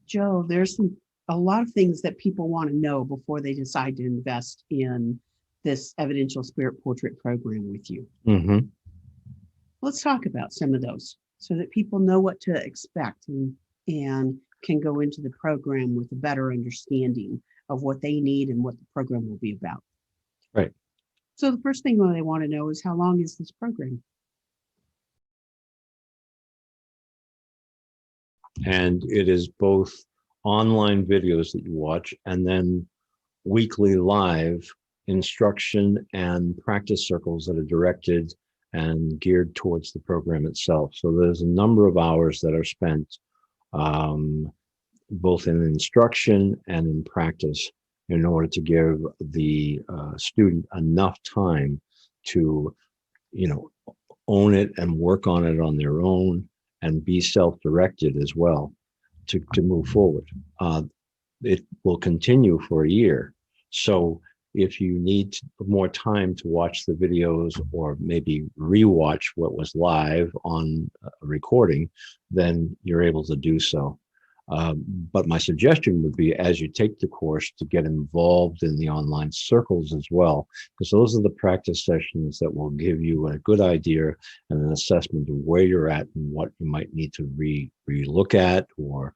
Joe, a lot of things that people want to know before they decide to invest in this evidential spirit portrait program with you. Mm-hmm. Let's talk about some of those so that people know what to expect and can go into the program with a better understanding of what they need and what the program will be about. Right. So the first thing they want to know is, how long is this program? And it is both online videos that you watch and then weekly live instruction and practice circles that are directed and geared towards the program itself. So there's a number of hours that are spent both in instruction and in practice in order to give the student enough time to, you know, own it and work on it on their own and be self-directed as well to move forward. It will continue for a year. So if you need more time to watch the videos or maybe rewatch what was live on a recording, then you're able to do so. But my suggestion would be, as you take the course, to get involved in the online circles as well, because those are the practice sessions that will give you a good idea and an assessment of where you're at and what you might need to re-look at or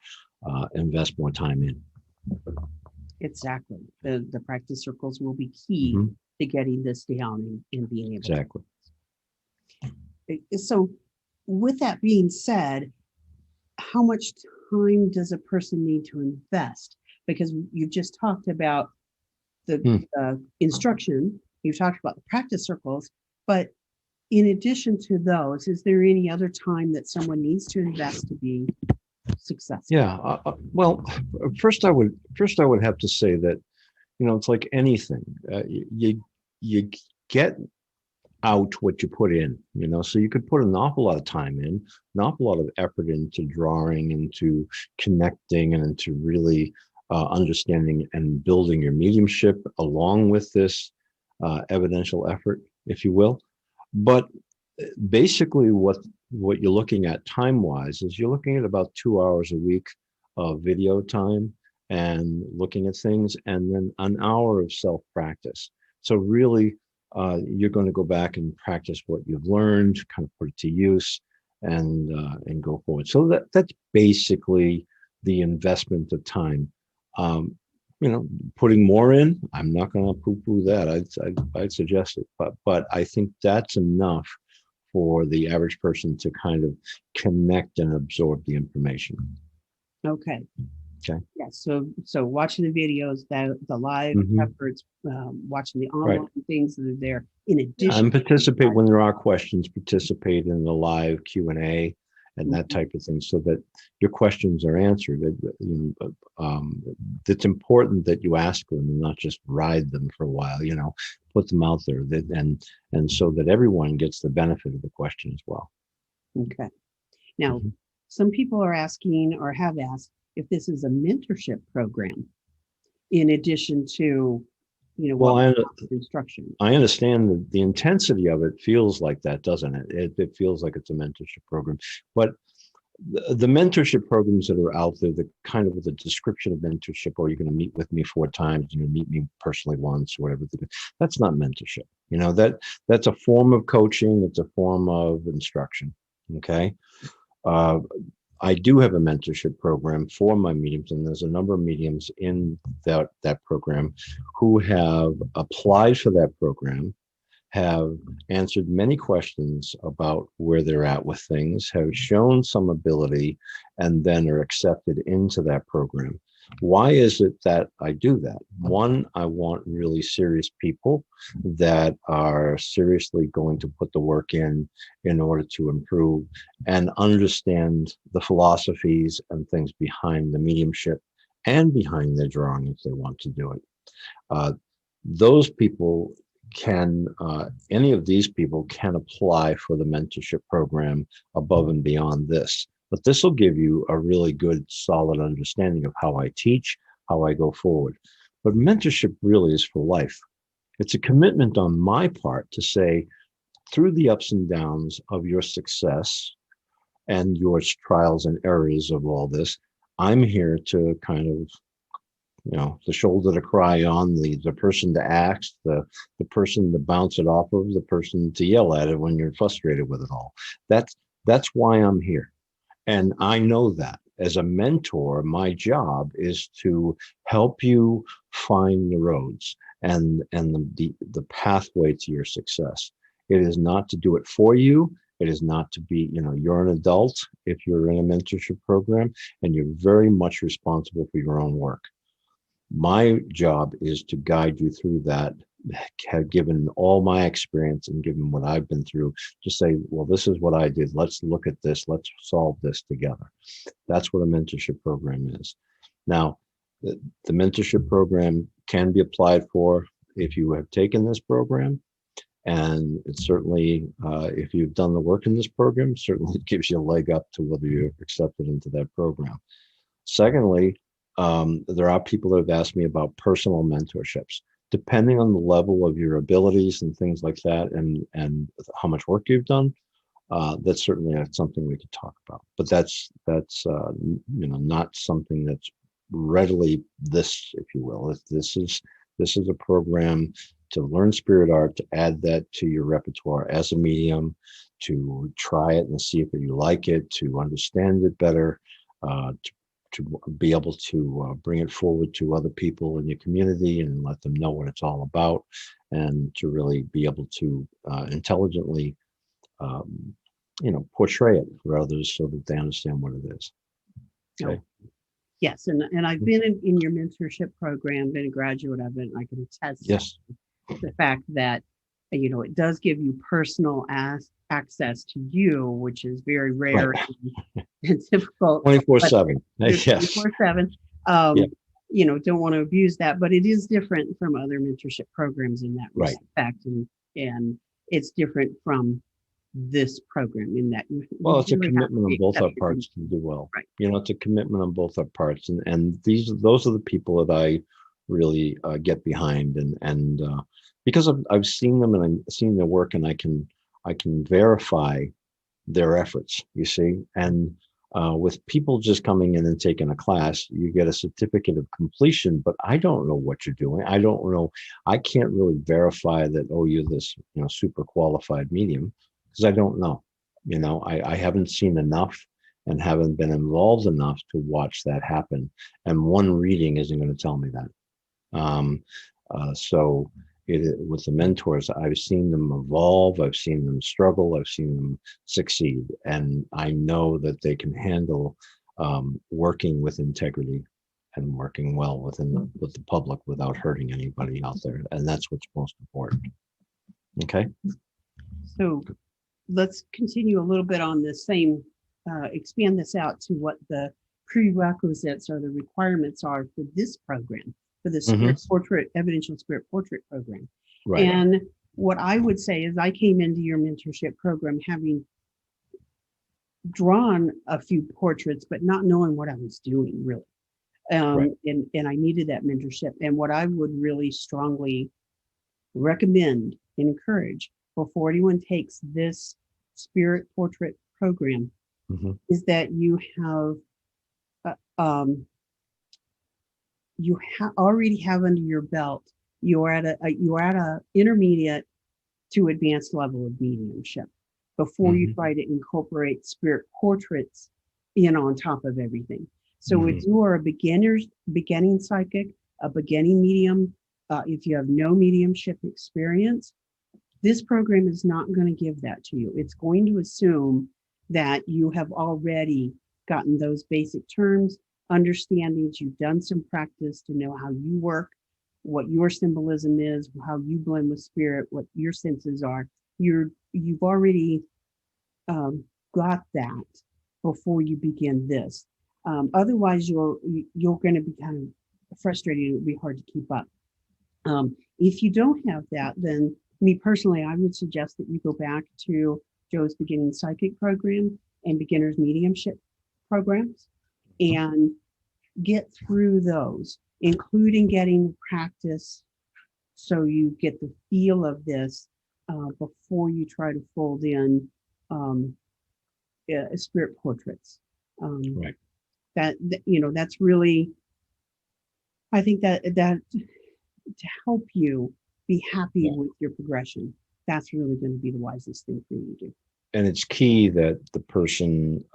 invest more time in. Exactly. The practice circles will be key to getting this down and being able exactly. to. So with that being said, how much time does a person need to invest? Because you've just talked about the instruction, you've talked about the practice circles, but in addition to those, is there any other time that someone needs to invest to be successful? Yeah. Well, first I would have to say that, you know, it's like anything. You get out what you put in, you know, so you could put an awful lot of time in, an awful lot of effort into drawing, into connecting, and into really understanding and building your mediumship along with this evidential effort, if you will. But basically what you're looking at time-wise is you're looking at about 2 hours a week of video time and looking at things, and then an hour of self-practice. So really, you're going to go back and practice what you've learned, kind of put it to use, and go forward. So that's basically the investment of time. You know, putting more in, I'm not going to poo-poo that. I'd suggest it, but I think that's enough for the average person to kind of connect and absorb the information. Okay. Okay. Yeah. So watching the videos, the live efforts, watching the online things that are there. In addition, and participate when there are questions. Participate in the live Q&A and that type of thing, so that your questions are answered. It's important that you ask them and not just ride them for a while. You know, put them out there, and so that everyone gets the benefit of the question as well. Okay. Now, some people are asking or have asked if this is a mentorship program, in addition to, you know, well, instruction. I understand that the intensity of it feels like that, doesn't it? It feels like it's a mentorship program, but the mentorship programs that are out there, the kind of with a description of mentorship, or you're going to meet with me 4 times, you're going to meet me personally once, or whatever. That's not mentorship. You know, that's a form of coaching. It's a form of instruction. Okay. I do have a mentorship program for my mediums, and there's a number of mediums in that program who have applied for that program, have answered many questions about where they're at with things, have shown some ability, and then are accepted into that program. Why is it that I do that? One, I want really serious people that are seriously going to put the work in order to improve and understand the philosophies and things behind the mediumship and behind their drawing if they want to do it. Those people can, any of these people can apply for the mentorship program above and beyond this. But this will give you a really good, solid understanding of how I teach, how I go forward. But mentorship really is for life. It's a commitment on my part to say, through the ups and downs of your success and your trials and errors of all this, I'm here to kind of, the shoulder to cry on, the person to ask, the person to bounce it off of, the person to yell at it when you're frustrated with it all. That's why I'm here. And I know that as a mentor, my job is to help you find the roads and the pathway to your success. It is not to do it for you. It is not to be, you're an adult if you're in a mentorship program, and you're very much responsible for your own work. My job is to guide you through that, given all my experience and given what I've been through, to say, well, this is what I did. Let's look at this. Let's solve this together. That's what a mentorship program is. Now, the mentorship program can be applied for if you have taken this program. And it certainly, if you've done the work in this program, certainly gives you a leg up to whether you're accepted into that program. Secondly, there are people that have asked me about personal mentorships. Depending on the level of your abilities and things like that, and how much work you've done, that's certainly something we could talk about. But that's not something that's readily this, if you will. This is a program to learn spirit art, to add that to your repertoire as a medium, to try it and see if you like it, to understand it better, to be able to bring it forward to other people in your community and let them know what it's all about, and to really be able to intelligently, portray it for others so that they understand what it is. Okay. Yes, and I've been in your mentorship program, been a graduate of it, and I can attest Yes. to the fact that, it does give you personal access to you, which is very rare and difficult. 24/7. Yes. 24/7. Yeah. Don't want to abuse that, but it is different from other mentorship programs in that Right. respect, and it's different from this program in that Well, it's a really have to commitment on be both our accepted. parts to do well. Right. It's a commitment on both our parts, and those are the people that I really get behind, and because I've seen them and I've seen their work, and I can verify their efforts. You see, and with people just coming in and taking a class, you get a certificate of completion, but I don't know what you're doing. I don't know. I can't really verify that. Oh, you're this super qualified medium, because I don't know. I haven't seen enough and haven't been involved enough to watch that happen. And one reading isn't going to tell me that. So with the mentors, I've seen them evolve, I've seen them struggle, I've seen them succeed, and I know that they can handle working with integrity and working well with the public without hurting anybody out there, and that's what's most important. Okay. So let's continue a little bit on the same, expand this out to what the prerequisites or the requirements are for this program, for the spirit portrait, evidential spirit portrait program. Right. And what I would say is I came into your mentorship program having drawn a few portraits, but not knowing what I was doing really. Right. And I needed that mentorship. And what I would really strongly recommend and encourage before anyone takes this spirit portrait program is that you have already have under your belt, you're at a intermediate to advanced level of mediumship before you try to incorporate spirit portraits in on top of everything. So if you are a beginning psychic, a beginning medium, if you have no mediumship experience, this program is not going to give that to you. It's going to assume that you have already gotten those basic terms, understandings, you've done some practice to know how you work, what your symbolism is, how you blend with spirit, what your senses are. You've already got that before you begin this. Otherwise, you're going to be kind of frustrated. It would be hard to keep up. If you don't have that, then me personally, I would suggest that you go back to Joe's beginning psychic program and beginner's mediumship programs and get through those, including getting practice so you get the feel of this before you try to fold in spirit portraits. Right. That's really, I think that to help you be happy Yeah. with your progression, that's really going to be the wisest thing for you to do. And it's key that the person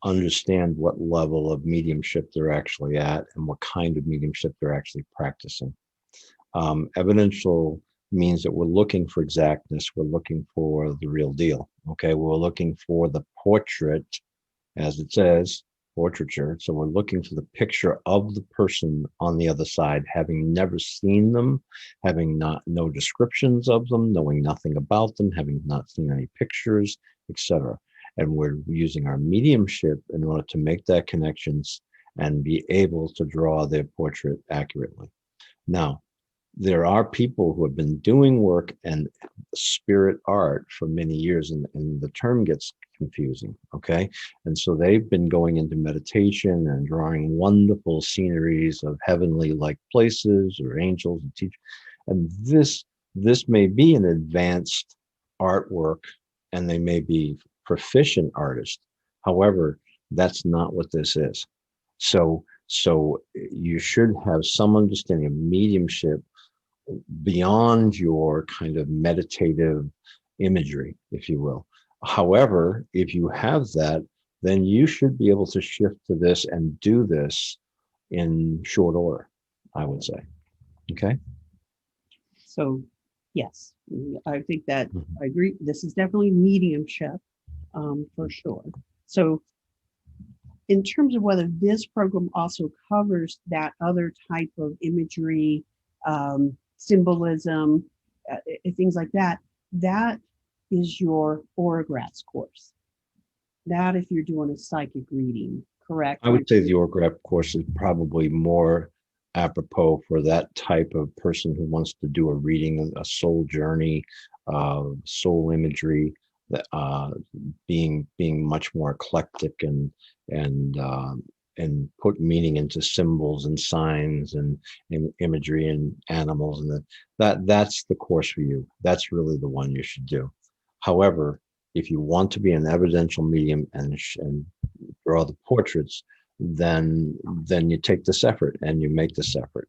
understand what level of mediumship they're actually at and what kind of mediumship they're actually practicing. Evidential means that we're looking for exactness, we're looking for the real deal. Okay, we're looking for the portrait, as it says, portraiture. So we're looking for the picture of the person on the other side, having never seen them, having no descriptions of them, knowing nothing about them, having not seen any pictures, etc. And we're using our mediumship in order to make that connections and be able to draw their portrait accurately. Now, there are people who have been doing work and spirit art for many years, and the term gets confusing. Okay. And so they've been going into meditation and drawing wonderful sceneries of heavenly like places or angels and teach. And this may be an advanced artwork and they may be proficient artists. However, that's not what this is. So you should have some understanding of mediumship beyond your kind of meditative imagery, if you will. However, if you have that, then you should be able to shift to this and do this in short order, I would say. Okay. So, yes, I think that Mhm. I agree. This is definitely mediumship, for sure. So, in terms of whether this program also covers that other type of imagery, symbolism, things like that, that is your Oragratz course. That if you're doing a psychic reading, correct? I would say the orgraph course is probably more apropos for that type of person who wants to do a reading, a soul journey, soul imagery, that being much more eclectic and put meaning into symbols and signs and imagery and animals, and that's the course for you. That's really the one you should do. However, if you want to be an evidential medium and draw the portraits, then you take this effort and you make this effort,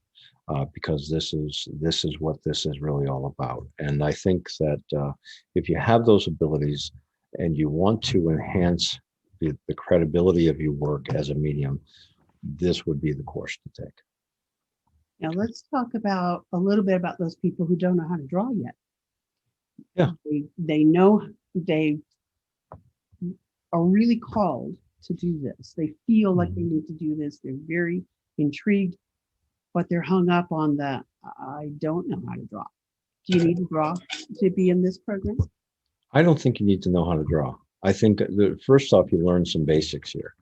because this is what this is really all about. And I think that if you have those abilities and you want to enhance the credibility of your work as a medium, this would be the course to take. Now let's talk about a little bit about those people who don't know how to draw yet. Yeah. They know they are really called to do this. They feel like they need to do this. They're very intrigued, but they're hung up on the I don't know how to draw. Do you need to draw to be in this program? I don't think you need to know how to draw. I think that first off, you learn some basics here.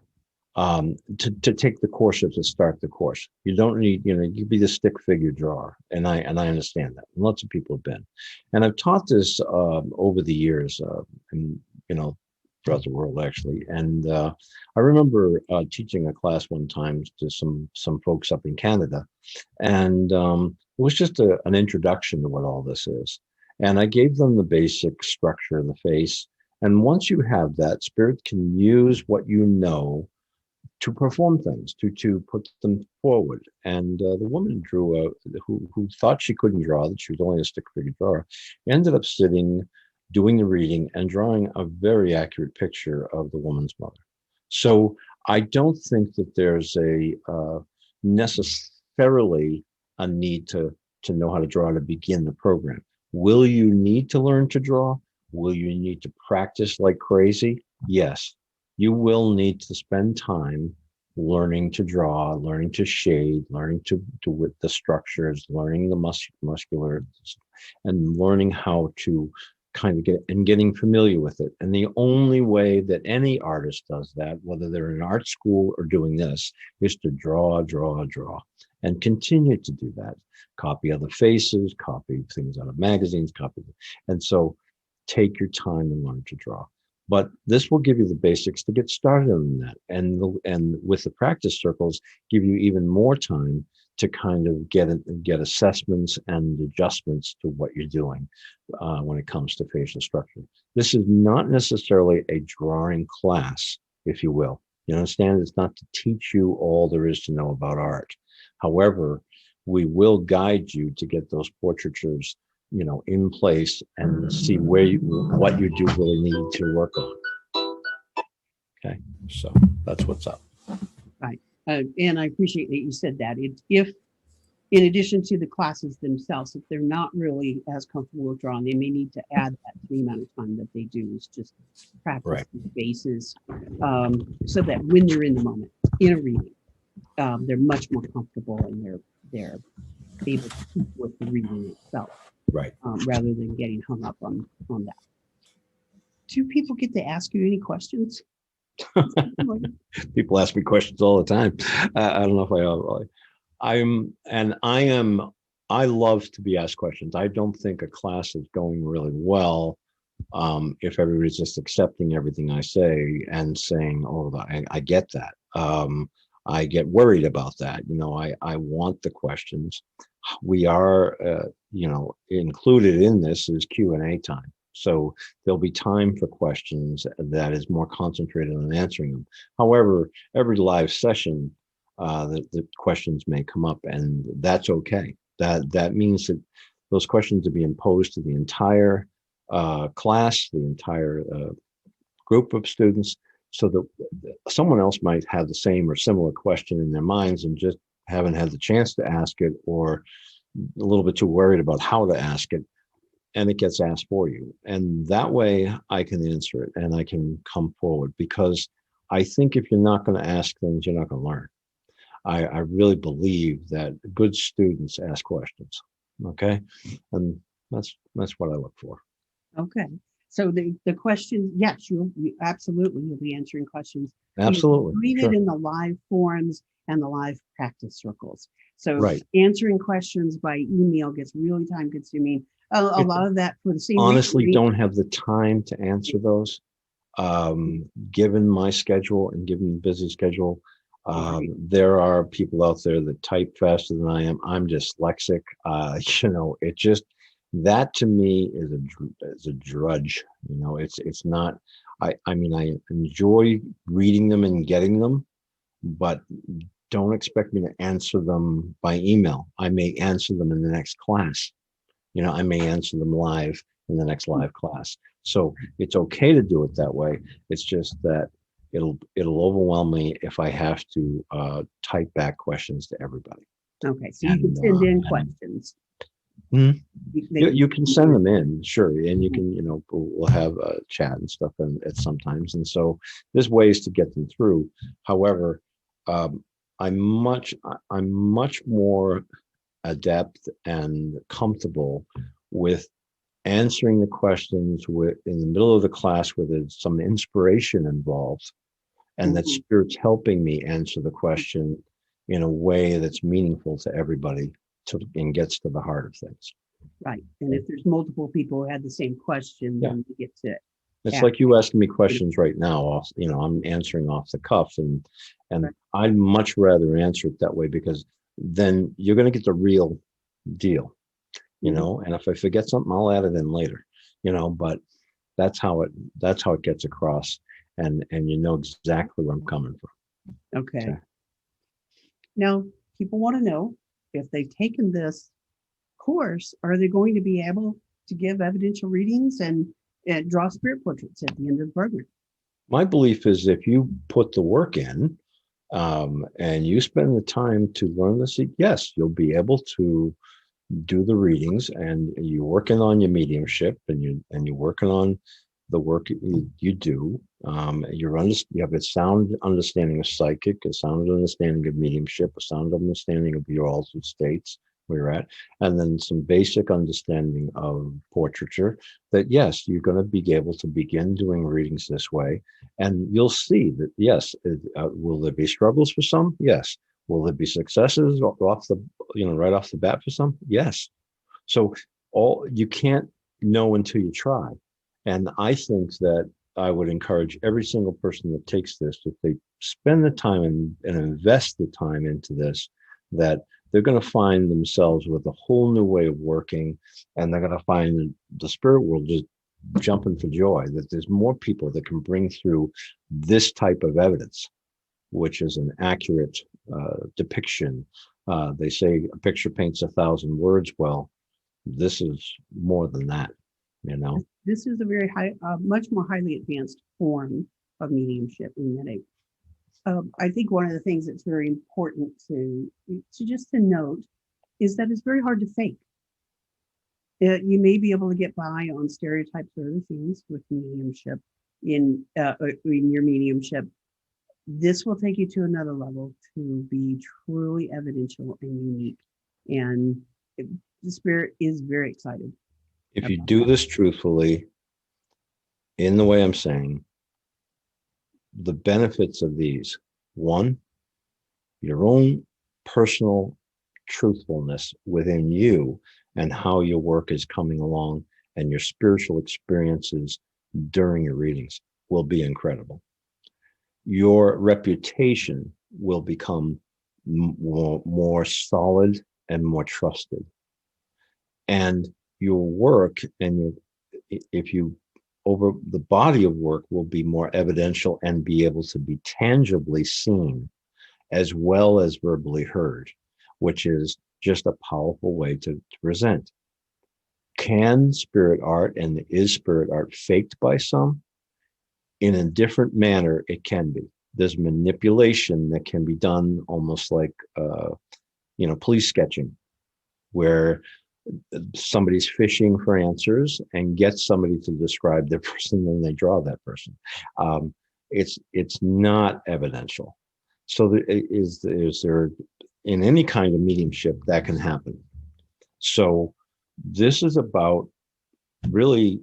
To take the course or to start the course, you don't need, you be the stick figure drawer, and I understand that. Lots of people have been, and I've taught this over the years, and throughout the world actually. And I remember teaching a class one time to some folks up in Canada, and it was just an introduction to what all this is. And I gave them the basic structure of the face. And once you have that, spirit can use what you know to perform things, to put them forward. And the woman who thought she couldn't draw, that she was only a stick figure drawer, ended up sitting, doing the reading and drawing a very accurate picture of the woman's mother. So I don't think that there's a necessarily a need to know how to draw to begin the program. Will you need to learn to draw? Will you need to practice like crazy? Yes. You will need to spend time learning to draw, learning to shade, learning to with the structures, learning the muscular, and learning how to kind of getting familiar with it. And the only way that any artist does that, whether they're in art school or doing this, is to draw, and continue to do that. Copy other faces, copy things out of magazines, and so take your time and learn to draw. But this will give you the basics to get started on that. And with the practice circles, give you even more time to kind of get assessments and adjustments to what you're doing when it comes to facial structure. This is not necessarily a drawing class, if you will. You understand? It's not to teach you all there is to know about art. However, we will guide you to get those portraitures, in place and see what you do really need to work on. Okay, so that's what's up. Right. And I appreciate that you said that. If, in addition to the classes themselves, if they're not really as comfortable with drawing, they may need to add that to the amount of time that they do is just practice Right. the bases, so that when they're in the moment, in a reading, they're much more comfortable and they're able to keep with the reading itself, Right. rather than getting hung up on that. Do people get to ask you any questions? People ask me questions all the time. I don't know if I love to be asked questions. I don't think a class is going really well if everybody's just accepting everything I say and saying, oh, I get that. I get worried about that. I want the questions. We are, included in this is Q&A time. So there'll be time for questions that is more concentrated on answering them. However, every live session, the questions may come up, and that's okay. That means that those questions are being posed to the entire class, the entire group of students, so that someone else might have the same or similar question in their minds and just haven't had the chance to ask it, or a little bit too worried about how to ask it, and it gets asked for you. And that way I can answer it and I can come forward, because I think if you're not going to ask things, you're not going to learn. I really believe that good students ask questions. Okay. And that's what I look for. Okay. So the question, yes, you absolutely will be answering questions. Absolutely. You're doing Sure. it in the live forums and the live practice circles. So Right. answering questions by email gets really time consuming. A lot of that for the same Honestly, reason. don't have the time to answer those. Given my schedule and given the busy schedule, there are people out there that type faster than I am. I'm dyslexic. It just, that to me is a drudge. It's not. I mean, I enjoy reading them and getting them, but don't expect me to answer them by email. I may answer them in the next class. I may answer them live in the next live class. So it's okay to do it that way. It's just that it'll overwhelm me if I have to type back questions to everybody. Okay, so you can send in questions. You can send them in, sure, and you can, we'll have a chat and stuff at sometimes, and so there's ways to get them through. However, I'm much more adept and comfortable with answering the questions in the middle of the class where there's some inspiration involved, and that Spirit's helping me answer the question in a way that's meaningful to everybody and gets to the heart of things. Right. And if there's multiple people who had the same question, then you get to. It's like you asking me questions right now. I'm answering off the cuff, and right. I'd much rather answer it that way, because then you're going to get the real deal, and if I forget something, I'll add it in later, but that's how it gets across, and you know exactly where I'm coming from. Okay. Now, people want to know, if they've taken this course, are they going to be able to give evidential readings and draw spirit portraits at the end of the program? My belief is if you put the work in, and you spend the time to learn this, yes, you'll be able to do the readings, and you're working on your mediumship, and you're working on the work you do. You have a sound understanding of psychic, a sound understanding of mediumship, a sound understanding of your altered states where you're at, and then some basic understanding of portraiture, that yes, you're going to be able to begin doing readings this way. And you'll see that, yes, will there be struggles for some? Yes. Will there be successes right off the bat for some? Yes. So you can't know until you try. And I think that I would encourage every single person that takes this, if they spend the time and invest the time into this, that they're going to find themselves with a whole new way of working, and they're going to find the spirit world just jumping for joy, that there's more people that can bring through this type of evidence. which is an accurate depiction. They say a picture paints 1,000 words. Well, this is more than that, you know. This is a very high, much more highly advanced form of mediumship in that I think one of the things that's very important to just to note is that it's very hard to fake. You may be able to get by on stereotypes or other things with mediumship in your mediumship. This will take you to another level to be truly evidential and unique. And the spirit is very excited. If you do this truthfully, in the way I'm saying, the benefits of these: one, your own personal truthfulness within you and how your work is coming along, and your spiritual experiences during your readings will be incredible. Your reputation will become more solid and more trusted. And your work and if you over the body of work will be more evidential and be able to be tangibly seen as well as verbally heard, which is just a powerful way to present. Can spirit art and is spirit art faked by some? In a different manner, it can be. There's manipulation that can be done almost like, police sketching, where somebody's fishing for answers and gets somebody to describe their person, and they draw that person. It's not evidential. So is there in any kind of mediumship that can happen? So this is about really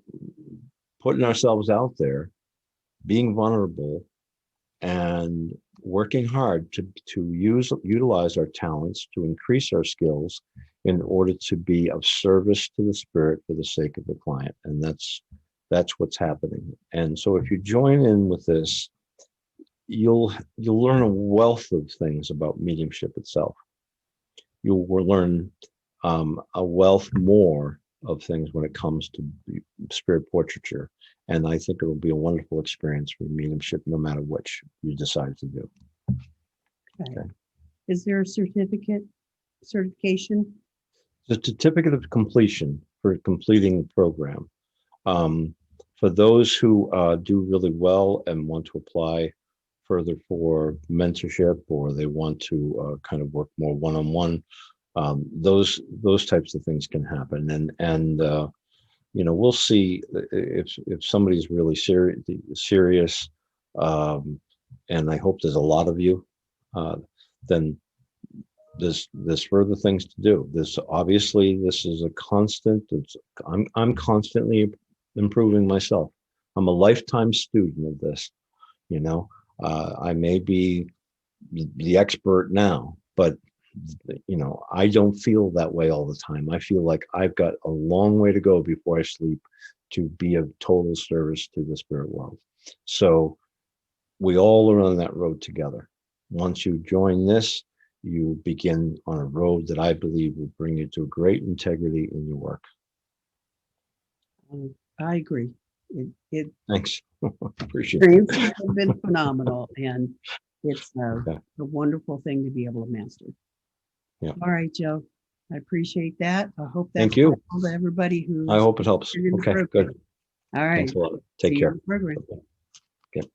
putting ourselves out there, being vulnerable, and working hard to utilize our talents to increase our skills in order to be of service to the spirit for the sake of the client. And that's what's happening. And so if you join in with this, you'll learn a wealth of things about mediumship itself. You'll learn a wealth more of things when it comes to spirit portraiture. And I think it will be a wonderful experience for mediumship, no matter which you decide to do. Okay. Is there a certification? The certificate of completion for completing the program. For those who do really well and want to apply further for mentorship, or they want to kind of work more one-on-one, those types of things can happen. And we'll see if somebody's really serious, and I hope there's a lot of you, then there's further things to do. This is a constant. I'm constantly improving myself. I'm a lifetime student of this. I may be the expert now, but I don't feel that way all the time. I feel like I've got a long way to go before I sleep to be of total service to the spirit world. So we all are on that road together. Once you join this, you begin on a road that I believe will bring you to great integrity in your work. I agree. Thanks. Appreciate it. It's been phenomenal, and it's a wonderful thing to be able to master. Yeah. All right, Joe. I appreciate that. I hope that's Thank you. helpful to everybody who. I hope it helps. Okay, good. All right. Thanks a lot. Take care. Program. Okay.